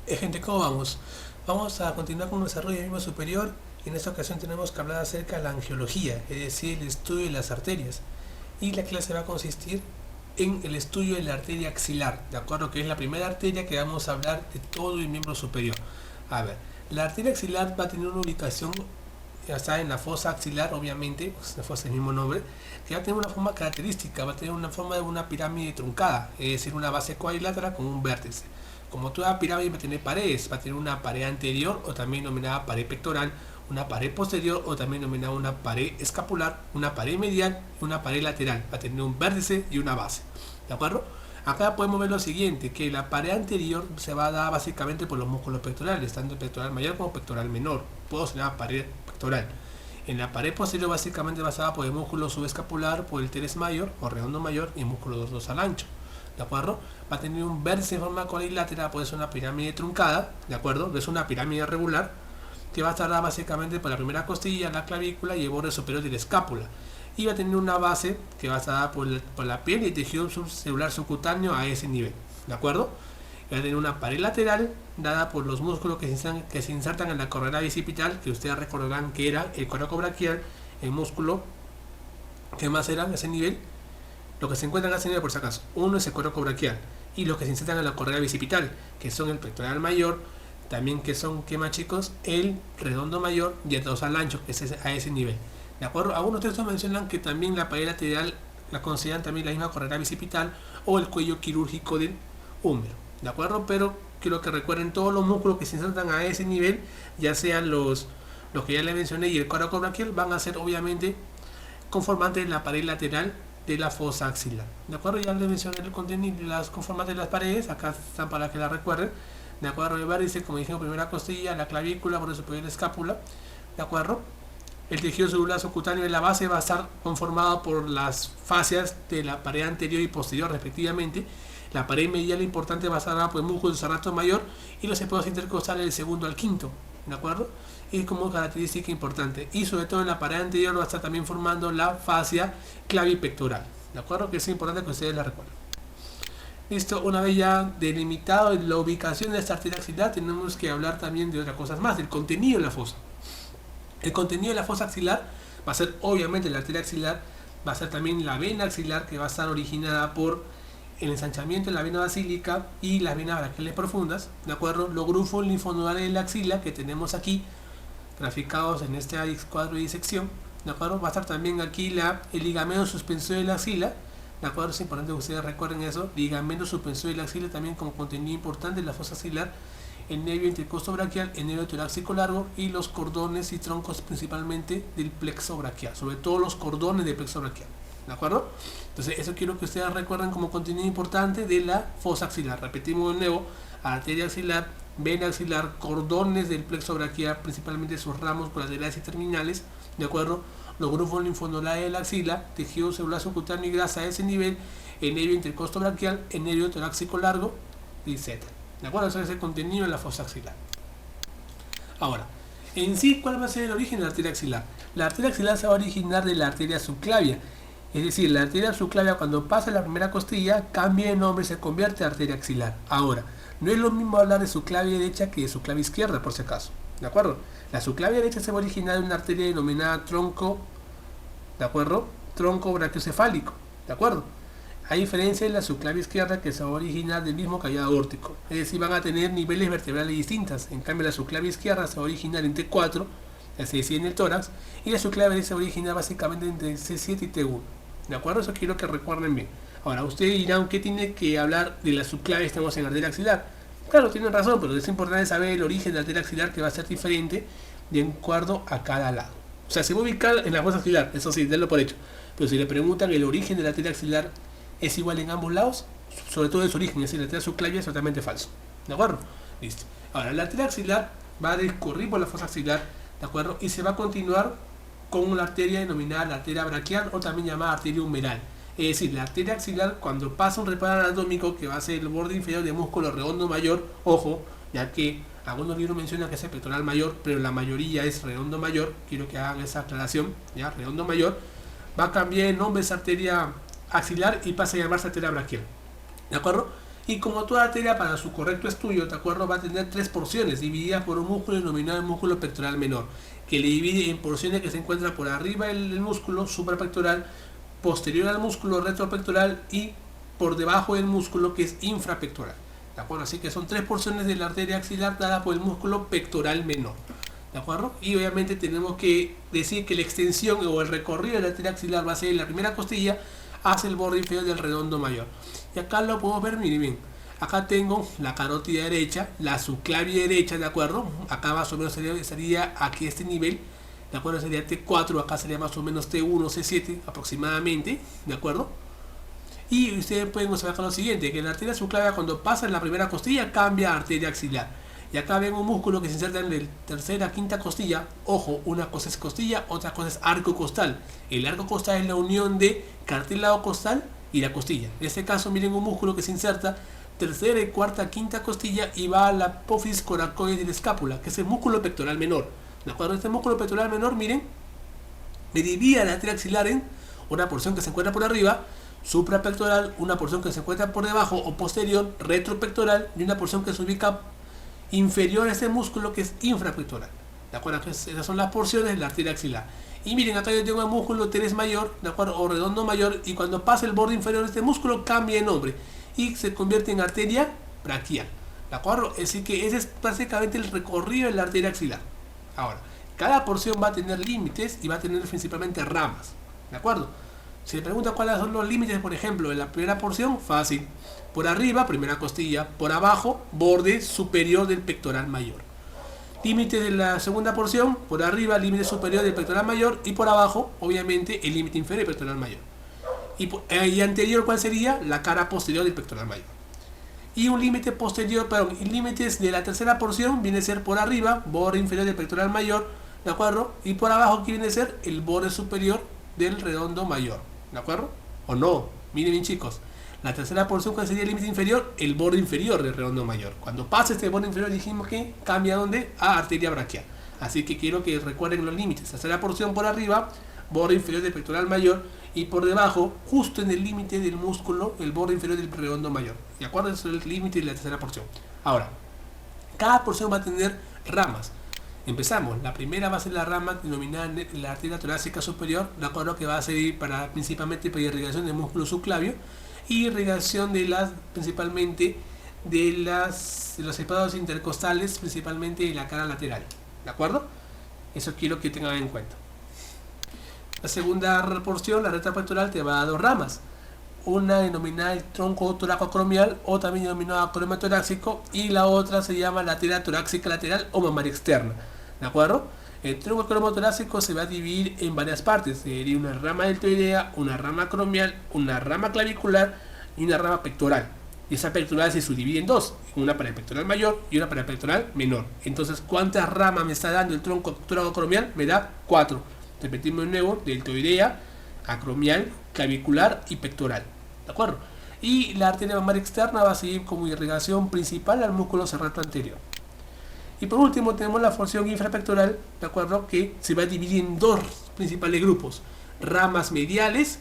Gente, ¿cómo vamos? Vamos a continuar con el desarrollo del miembro superior y en esta ocasión tenemos que hablar acerca de la angiología, es decir, el estudio de las arterias. Y la clase va a consistir en el estudio de la arteria axilar, ¿de acuerdo? Que es la primera arteria que vamos a hablar de todo el miembro superior. A ver, la arteria axilar va a tener una ubicación, ya está en la fosa axilar, obviamente, pues la fosa es el mismo nombre, que va a tener una forma característica, va a tener una forma de una pirámide truncada, es decir, una base cuadrilátera con un vértice. Como toda pirámide va a tener paredes, va a tener una pared anterior o también denominada pared pectoral, una pared posterior o también denominada una pared escapular, una pared medial y una pared lateral. Va a tener un vértice y una base. ¿De acuerdo? Acá podemos ver lo siguiente, que la pared anterior se va a dar básicamente por los músculos pectorales, tanto el pectoral mayor como pectoral menor. Puedo ser la pared pectoral. En la pared posterior básicamente basada por el músculo subescapular, por el teres mayor o redondo mayor y el músculo dorsal ancho. ¿De acuerdo? Va a tener un vértice en forma cuadrilátera, puede ser una pirámide truncada, ¿de acuerdo? Es una pirámide regular que va a estar básicamente por la primera costilla, la clavícula y el borde superior de la escápula. Y va a tener una base que va a estar por la piel y el tejido subcelular subcutáneo a ese nivel, ¿de acuerdo? Y va a tener una pared lateral dada por los músculos que se insertan en la correa bicipital, que ustedes recordarán que era el coracobraquial, el músculo que más era a ese nivel. Los que se encuentran a ese nivel, por si acaso, uno es el coracobraquial y los que se insertan en la correa bicipital, que son el pectoral mayor, también que son, ¿qué más, chicos? El redondo mayor y el dorsal ancho, que es a ese nivel. ¿De acuerdo? Algunos textos mencionan que también la pared lateral la consideran también la misma correa bicipital o el cuello quirúrgico del húmero. ¿De acuerdo? Pero quiero que recuerden todos los músculos que se insertan a ese nivel, ya sean los que ya les mencioné y el coracobraquial, van a ser obviamente conformantes de la pared lateral de la fosa axilar. ¿De acuerdo? Ya les mencioné el contenido de las conformantes de las paredes, acá están para que la recuerden. ¿De acuerdo? El vértice, como dijimos, primera costilla, la clavícula, borde superior de la escápula. ¿De acuerdo? El tejido celular subcutáneo de la base va a estar conformado por las fascias de la pared anterior y posterior respectivamente. La pared medial importante va a estar por el músculo del serrato mayor y los espacios intercostales del segundo al quinto. ¿De acuerdo? Y como característica importante. Y sobre todo en la pared anterior va a estar también formando la fascia clavipectoral. ¿De acuerdo? Que es importante que ustedes la recuerden. Listo, una vez ya delimitado la ubicación de esta arteria axilar, tenemos que hablar también de otras cosas más, del contenido de la fosa. El contenido de la fosa axilar va a ser obviamente la arteria axilar, va a ser también la vena axilar, que va a estar originada por el ensanchamiento de la vena basílica y las venas braquiales profundas, ¿de acuerdo? Los grufos linfonodales de la axila que tenemos aquí graficados en este cuadro de disección, ¿de acuerdo? Va a estar también aquí el ligamento suspensorio de la axila, ¿de acuerdo? Es importante que ustedes recuerden eso, ligamento suspensorio de la axila también como contenido importante de la fosa axilar, el nervio intercostobraquial, el nervio torácico largo y los cordones y troncos principalmente del plexo braquial, sobre todo los cordones del plexo braquial, ¿de acuerdo? Entonces eso quiero que ustedes recuerden como contenido importante de la fosa axilar. Repetimos de nuevo, arteria axilar, vena axilar, cordones del plexo braquial, principalmente sus ramos colaterales y terminales, ¿de acuerdo? Los grupos linfonodales de la axila, tejido celular subcutáneo y grasa a ese nivel, el nervio intercostobraquial, el nervio torácico largo, etc. ¿De acuerdo? Eso es el contenido de la fosa axilar. Ahora, en sí, ¿cuál va a ser el origen de la arteria axilar? La arteria axilar se va a originar de la arteria subclavia. Es decir, la arteria subclavia cuando pasa la primera costilla cambia de nombre y se convierte en arteria axilar. Ahora, no es lo mismo hablar de subclavia derecha que de subclavia izquierda, por si acaso. ¿De acuerdo? La subclavia derecha se va a originar de una arteria denominada tronco, ¿de acuerdo? Tronco brachiocefálico, ¿de acuerdo? A diferencia de la subclavia izquierda que se va a originar del mismo callado aórtico. Es decir, van a tener niveles vertebrales distintas. En cambio, la subclavia izquierda se va a originar en T4, la C7 en el tórax, y la subclavia derecha se va a originar básicamente entre C7 y T1. ¿De acuerdo? Eso quiero que recuerden bien. Ahora, ustedes dirán, ¿qué tiene que hablar de la subclavia? Estamos en arteria axilar. Claro, tienen razón, pero es importante saber el origen de la arteria axilar, que va a ser diferente de acuerdo a cada lado. O sea, se va a ubicar en la fosa axilar, eso sí, denlo por hecho. Pero si le preguntan el origen de la arteria axilar es igual en ambos lados, sobre todo de su origen, es decir, la arteria subclavia es totalmente falso. ¿De acuerdo? Listo. Ahora, la arteria axilar va a discurrir por la fosa axilar, ¿de acuerdo? Y se va a continuar con una arteria denominada la arteria braquial o también llamada arteria humeral. Es decir, la arteria axilar cuando pasa un reparo anatómico que va a ser el borde inferior del músculo redondo mayor, ojo, ya que algunos libros mencionan que es el pectoral mayor, pero la mayoría es redondo mayor, quiero que hagan esa aclaración, ya, redondo mayor, va a cambiar el nombre de esa arteria axilar y pasa a llamarse arteria braquial, ¿de acuerdo? Y como toda arteria, para su correcto estudio, ¿de acuerdo? Va a tener 3 porciones divididas por un músculo denominado el músculo pectoral menor, que le divide en porciones que se encuentran por arriba del músculo suprapectoral, posterior al músculo retropectoral y por debajo del músculo que es infrapectoral. ¿De acuerdo? Así que son 3 porciones de la arteria axilar dada por el músculo pectoral menor. ¿De acuerdo? Y obviamente tenemos que decir que la extensión o el recorrido de la arteria axilar va a ser en la primera costilla hacia el borde inferior del redondo mayor. Y acá lo podemos ver, miren bien. Acá tengo la carótida derecha, la subclavia derecha, ¿de acuerdo? Acá más o menos sería aquí este nivel, ¿de acuerdo? Sería T4, acá sería más o menos T1, C7 aproximadamente, ¿de acuerdo? Y ustedes pueden observar lo siguiente, que la arteria subclavia cuando pasa en la primera costilla cambia a arteria axilar. Y acá ven un músculo que se inserta en la tercera, quinta costilla. Ojo, una cosa es costilla, otra cosa es arco costal. El arco costal es la unión de cartílago costal y la costilla. En este caso, miren un músculo que se inserta tercera y cuarta, quinta costilla y va a la apófisis coracoides de la escápula, que es el músculo pectoral menor. ¿De acuerdo? Este músculo pectoral menor, miren, me divide la arteria axilar en una porción que se encuentra por arriba, suprapectoral, una porción que se encuentra por debajo o posterior, retropectoral, y una porción que se ubica inferior a ese músculo que es infrapectoral. ¿De acuerdo? Entonces, esas son las porciones de la arteria axilar. Y miren, acá yo tengo el músculo teres mayor, ¿de acuerdo? O redondo mayor, y cuando pasa el borde inferior de este músculo cambia de nombre y se convierte en arteria braquial. ¿De acuerdo? Así que ese es básicamente el recorrido de la arteria axilar. Ahora, cada porción va a tener límites y va a tener principalmente ramas. ¿De acuerdo? Si le pregunta cuáles son los límites, por ejemplo, de la primera porción, fácil. Por arriba, primera costilla. Por abajo, borde superior del pectoral mayor. Límite de la segunda porción, por arriba, límite superior del pectoral mayor. Y por abajo, obviamente, el límite inferior del pectoral mayor. Y anterior, ¿cuál sería? La cara posterior del pectoral mayor. Y un límite posterior, perdón, y límites de la tercera porción viene a ser por arriba, borde inferior del pectoral mayor, ¿de acuerdo? Y por abajo, aquí viene a ser el borde superior del redondo mayor, ¿de acuerdo? ¿O no? Miren bien, chicos. La tercera porción, ¿cuál sería el límite inferior? El borde inferior del redondo mayor. Cuando pasa este borde inferior, dijimos que cambia a ¿dónde? A arteria braquial. Así que quiero que recuerden los límites. Tercera porción por arriba, borde inferior del pectoral mayor, y por debajo, justo en el límite del músculo, el borde inferior del redondo mayor. ¿De acuerdo? Eso es el límite de la tercera porción. Ahora, cada porción va a tener ramas. Empezamos. La primera va a ser la rama denominada la arteria torácica superior, de acuerdo, que va a servir principalmente para irrigación del músculo subclavio y irrigación de principalmente de los espacios intercostales, principalmente de la cara lateral. ¿De acuerdo? Eso quiero que tengan en cuenta. La segunda porción, la retropectoral, te va a dar dos ramas. Una denominada el tronco toracoacromial o también denominado acromio torácico, y la otra se llama la arteria torácica lateral o mamaria externa. ¿De acuerdo? El tronco acromio torácico se va a dividir en varias partes. Sería una rama deltoidea, una rama acromial, una rama clavicular y una rama pectoral. Y esa pectoral se subdivide en dos, una para el pectoral mayor y una para el pectoral menor. Entonces, ¿cuántas ramas me está dando el tronco toracoacromial? Me da 4. Repetimos de nuevo: deltoidea, acromial, clavicular y pectoral. ¿De acuerdo? Y la arteria mamaria externa va a seguir como irrigación principal al músculo serrato anterior. Y por último tenemos la porción infrapectoral, ¿de acuerdo? Que se va a dividir en dos principales grupos: ramas mediales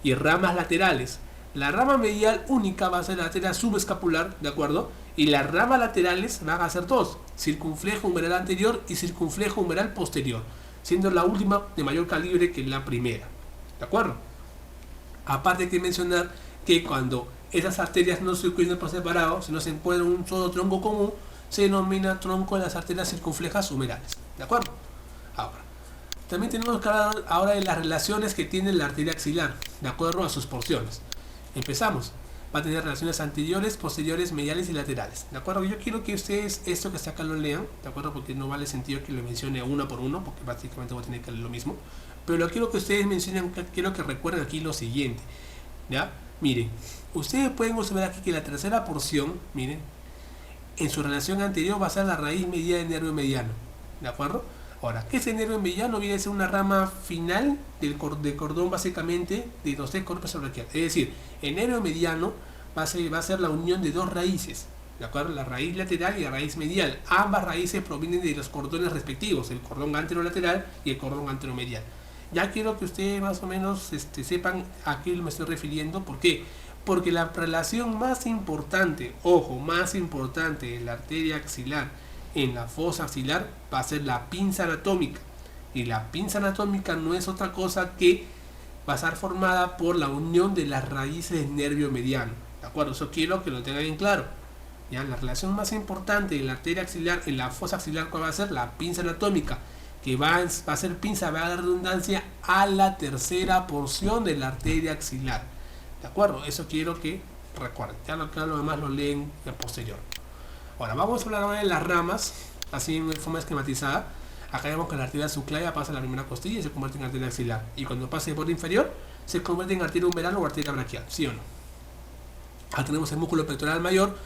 y ramas laterales. La rama medial única va a ser la arteria subescapular, ¿de acuerdo? Y las ramas laterales van a ser dos: circunflejo umbral anterior y circunflejo umbral posterior, siendo la última de mayor calibre que la primera. ¿De acuerdo? Aparte hay que mencionar que cuando esas arterias no se encuentran por separado, si no se encuentra un solo tronco común, se denomina tronco de las arterias circunflejas umerales. ¿De acuerdo? Ahora, también tenemos que hablar ahora de las relaciones que tiene la arteria axilar, de acuerdo a sus porciones. Empezamos. Va a tener relaciones anteriores, posteriores, mediales y laterales. ¿De acuerdo? Yo quiero que ustedes esto que está acá lo lean, ¿de acuerdo? Porque no vale sentido que lo mencione uno por uno, porque prácticamente voy a tener que leer lo mismo. Pero lo quiero que ustedes mencionen, quiero que recuerden aquí lo siguiente. ¿Ya? Miren, ustedes pueden observar aquí que la tercera porción, miren, en su relación anterior va a ser la raíz media del nervio mediano. ¿De acuerdo? Ahora, ¿qué es el nervio mediano? Viene a ser una rama final del cordón, básicamente, de los tres corpus braquiales. Es decir, el nervio mediano va a ser la unión de dos raíces, ¿de acuerdo? La raíz lateral y la raíz medial. Ambas raíces provienen de los cordones respectivos, el cordón anterolateral y el cordón anteromedial. Ya quiero que ustedes más o menos sepan a qué me estoy refiriendo. ¿Por qué? Porque la relación más importante, ojo, más importante de la arteria axilar en la fosa axilar va a ser la pinza anatómica. Y la pinza anatómica no es otra cosa que va a estar formada por la unión de las raíces del nervio mediano. ¿De acuerdo? Eso quiero que lo tengan bien claro. ¿Ya? La relación más importante de la arteria axilar en la fosa axilar, ¿cuál va a ser? La pinza anatómica, que va a ser pinza, va a dar redundancia a la tercera porción de la arteria axilar. ¿De acuerdo? Eso quiero que recuerden. Ya lo demás lo leen en posterior. Ahora vamos a hablar ahora de las ramas, así en forma esquematizada. Acá vemos que la arteria subclavia pasa a la primera costilla y se convierte en arteria axilar. Y cuando pase por inferior, se convierte en arteria umbral o arteria braquial. ¿Sí o no? Acá tenemos el músculo pectoral mayor,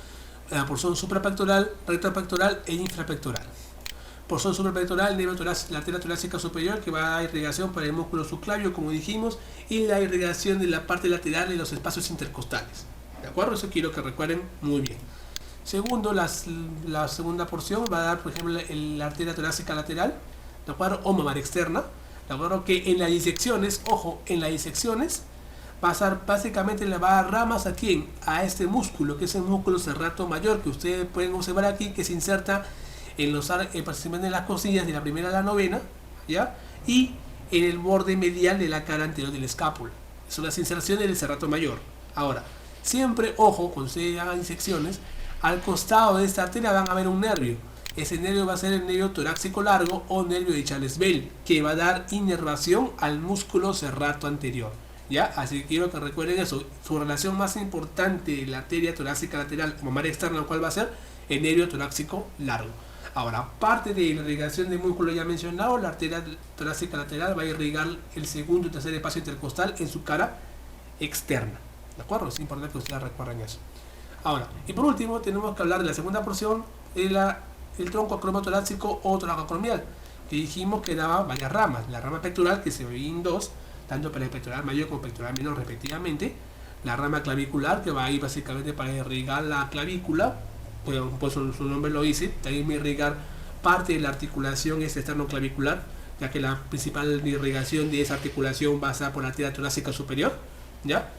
la porción suprapectoral, retropectoral e infrapectoral. Porción suprapectoral, la arteria torácica superior, que va a dar irrigación para el músculo subclavio, como dijimos, y la irrigación de la parte lateral de los espacios intercostales. ¿De acuerdo? Eso quiero que recuerden muy bien. Segundo, la segunda porción va a dar, por ejemplo, la arteria torácica lateral, ¿de acuerdo? O mamar externa. ¿De acuerdo? Que en las disecciones, ojo, en las disecciones, básicamente le va a dar ramas a quién, a este músculo, que es el músculo serrato mayor, que ustedes pueden observar aquí, que se inserta en los parcialmente en las costillas de la primera a la novena, ¿ya? Y en el borde medial de la cara anterior del escápula. Son las inserciones del serrato mayor. Ahora, siempre, ojo, cuando ustedes hagan disecciones, al costado de esta arteria van a ver un nervio. Ese nervio va a ser el nervio torácico largo o nervio de Charles-Bell, que va a dar inervación al músculo serrato anterior. ¿Ya? Así que quiero que recuerden eso. Su relación más importante de la arteria torácica lateral o mamar externa, ¿cuál va a ser? El nervio torácico largo. Ahora, aparte de la irrigación del músculo ya mencionado, la arteria torácica lateral va a irrigar el segundo y tercer espacio intercostal en su cara externa. ¿De acuerdo? Es importante que ustedes recuerden eso. Ahora, y por último, tenemos que hablar de la segunda porción, el tronco acromotorácico o toracoacromial, que dijimos que daba varias ramas. La rama pectoral, que se divide en dos, tanto para el pectoral mayor como el pectoral menor respectivamente. La rama clavicular, que va a ir básicamente para irrigar la clavícula, pues su nombre lo dice, también va a irrigar parte de la articulación esternoclavicular, ya que la principal irrigación de esa articulación va a ser por la arteria torácica superior, ¿ya?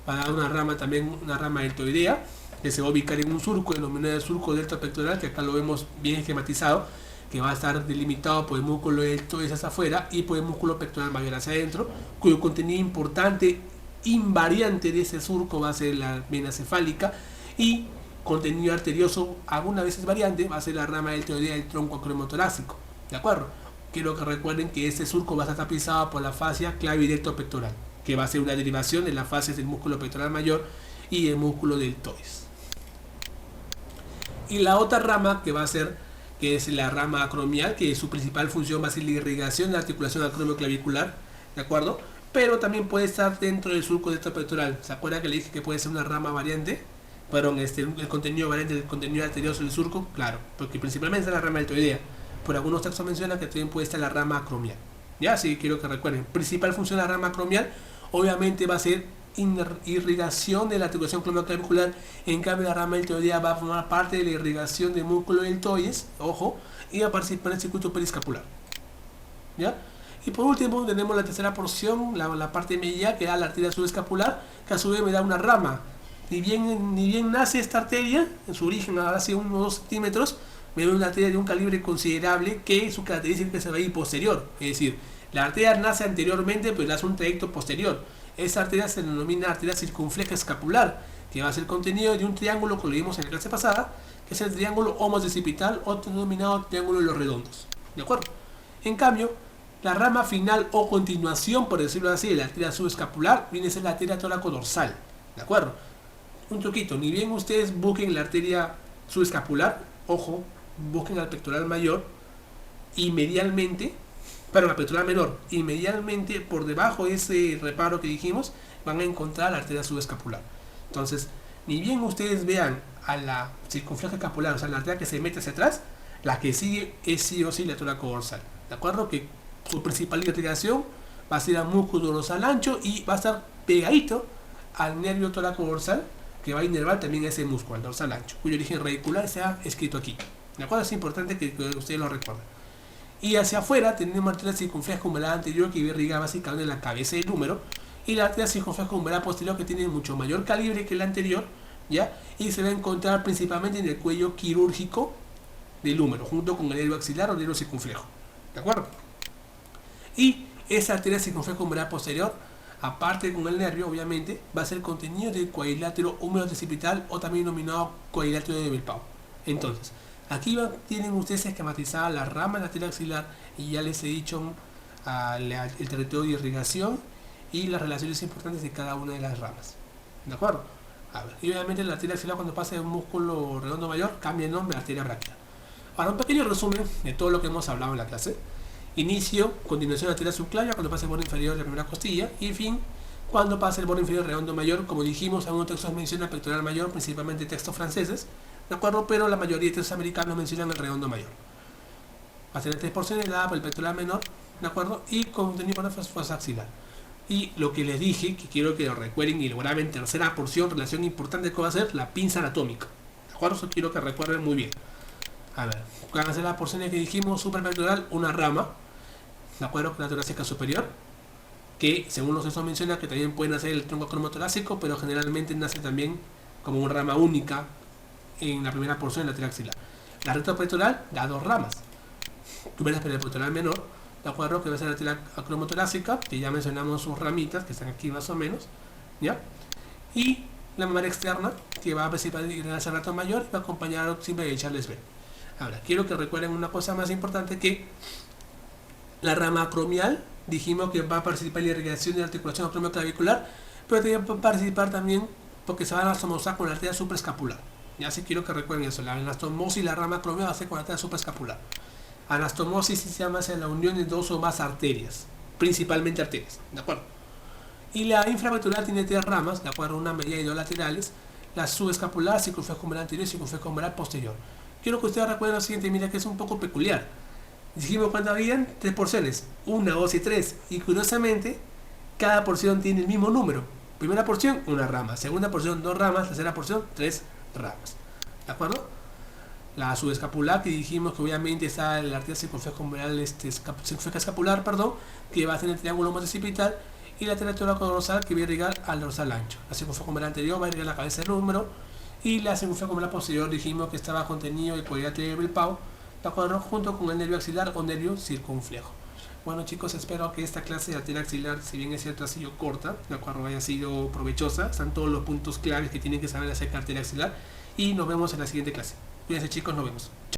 Va a dar una rama también, una rama deltoidea, que se va a ubicar en un surco, denominado el surco deltopectoral, que acá lo vemos bien esquematizado, que va a estar delimitado por el músculo deltoides hacia afuera y por el músculo pectoral mayor hacia adentro, cuyo contenido importante invariante de ese surco va a ser la vena cefálica, y contenido arterioso algunas veces variante va a ser la rama deltoidea del tronco acromotorácico. ¿De acuerdo? Quiero que recuerden que este surco va a estar tapizado por la fascia clavideltopectoral, que va a ser una derivación de las fascias del músculo pectoral mayor y el músculo deltoides. Y la otra rama que va a ser, que es la rama acromial, que su principal función va a ser la irrigación de la articulación acromioclavicular, ¿de acuerdo? Pero también puede estar dentro del surco deltopectoral. ¿Se acuerdan que le dije que puede ser una rama variante? Fueron el contenido variante del contenido arterioso del surco, claro, porque principalmente es la rama deltoidea. Por algunos textos mencionan que también puede estar la rama acromial. Ya, sí, quiero que recuerden. Principal función de la rama acromial, obviamente va a ser irrigación de la articulación acromioclavicular. En cambio, la rama deltoidea va a formar parte de la irrigación del músculo deltoides, ojo, y va a participar en el circuito periscapular. ¿Ya? Y por último tenemos la tercera porción, la parte medial, que da la arteria subescapular, que a su vez me da una rama. Ni bien nace esta arteria, en su origen hace unos 2 centímetros, me da una arteria de un calibre considerable, que su característica es que se va a ir posterior. Es decir, la arteria nace anteriormente, pero hace un trayecto posterior. Esa arteria se denomina arteria circunfleja escapular, que va a ser contenido de un triángulo que lo vimos en la clase pasada, que es el triángulo homodecipital o denominado triángulo de los redondos. ¿De acuerdo? En cambio, la rama final o continuación, por decirlo así, de la arteria subescapular viene a ser la arteria tóraco-dorsal. ¿De acuerdo? Un truquito, ni bien ustedes busquen la arteria subescapular, ojo, busquen al pectoral mayor y medialmente, perdón, al pectoral menor, y medialmente por debajo de ese reparo que dijimos, van a encontrar la arteria subescapular. Entonces, ni bien ustedes vean a la circunfleja escapular, o sea, la arteria que se mete hacia atrás, la que sigue es sí o sí la tóraco-dorsal. ¿De acuerdo? Que su principal irrigación va a ser al músculo dorsal ancho y va a estar pegadito al nervio tóraco-dorsal, que va a inervar también ese músculo, el dorsal ancho, cuyo origen radicular se ha escrito aquí. ¿De acuerdo? Es importante que ustedes lo recuerden. Y hacia afuera tenemos arteria circunfleja acumulada anterior, que irriga básicamente la cabeza del húmero, y la arteria circunfleja umbral posterior, que tiene mucho mayor calibre que la anterior, ¿ya? Y se va a encontrar principalmente en el cuello quirúrgico del húmero, junto con el nervio axilar o nervio circunflejo, ¿de acuerdo? Y esa arteria circunfleja umbral posterior, aparte con el nervio, obviamente, va a ser contenido del cuadrilátero húmero occipital, o también denominado cuadrilátero de Bellpao. Entonces, aquí tienen ustedes esquematizada la rama de la arteria axilar, y ya les he dicho el territorio de irrigación y las relaciones importantes de cada una de las ramas, ¿de acuerdo? A ver, y obviamente la arteria axilar, cuando pasa de un músculo redondo mayor, cambia el nombre a arteria braquial. Ahora, un pequeño resumen de todo lo que hemos hablado en la clase. Inicio, continuación de la arteria subclavia cuando pasa el borde inferior de la primera costilla, y fin, cuando pasa el borde inferior redondo mayor. Como dijimos, algunos textos mencionan el pectoral mayor, principalmente textos franceses, ¿de acuerdo? Pero la mayoría de textos americanos mencionan el redondo mayor. Va a ser 3 porciones dada por el pectoral menor, ¿de acuerdo? Y contenido por la fosa axilar. Y lo que les dije, que quiero que lo recuerden y lo graben, tercera porción, relación importante que va a ser la pinza anatómica, ¿de acuerdo? Eso quiero que recuerden muy bien. A ver, van a ser las porciones que dijimos: suprapectoral, una rama, ¿de acuerdo? Con la torácica superior, que según los textos menciona que también pueden hacer el tronco cromotorácico, pero generalmente nace también como una rama única en la primera porción de la arteria axilar. La retropectoral da dos ramas. Primera es el pectoral menor, ¿de acuerdo? Que va a ser la arteria cromotorácica, que ya mencionamos sus ramitas, que están aquí más o menos, ¿ya? Y la mamaria externa, que va a participar en el serrato mayor y va a acompañar siempre de Charles B. Ahora, quiero que recuerden una cosa más importante, que la rama acromial, dijimos que va a participar en la irrigación de la articulación acromioclavicular, pero también va a participar también porque se va a anastomosar con la arteria supraescapular. Ya sí quiero que recuerden eso, la anastomosis y la rama acromial va a ser con la arteria supraescapular. Anastomosis se llama la unión de dos o más arterias, principalmente arterias, ¿de acuerdo? Y la infrapectoral tiene 3 ramas, ¿de acuerdo? Una media y 2 laterales, la subescapular, circunflejo umbral anterior y circunflejo umbral posterior. Quiero que ustedes recuerden lo siguiente, mira que es un poco peculiar. Dijimos cuánto habían 3 porciones, 1, 2 y 3, y curiosamente cada porción tiene el mismo número. Primera porción, una rama; segunda porción, 2 ramas; tercera porción, 3 ramas, ¿de acuerdo? La subescapular, que dijimos que obviamente está la arteria circunfleja umbral, circunfleja escapular, perdón, que va a tener el triángulo homocicipital, y la arteria toracodorsal, que va a irrigar al dorsal ancho. La circunfleja umbral anterior va a irrigar la cabeza del húmero, y la circunfleja umbral posterior dijimos que estaba contenido el cuadrilátero de Bellpao, ¿de acuerdo? Junto con el nervio axilar o nervio circunflejo. Bueno, chicos, espero que esta clase de arteria axilar, si bien es cierto ha sido corta, ¿de acuerdo?, haya sido provechosa. Están todos los puntos claves que tienen que saber acerca de arteria axilar, y nos vemos en la siguiente clase. Cuídense, chicos, nos vemos.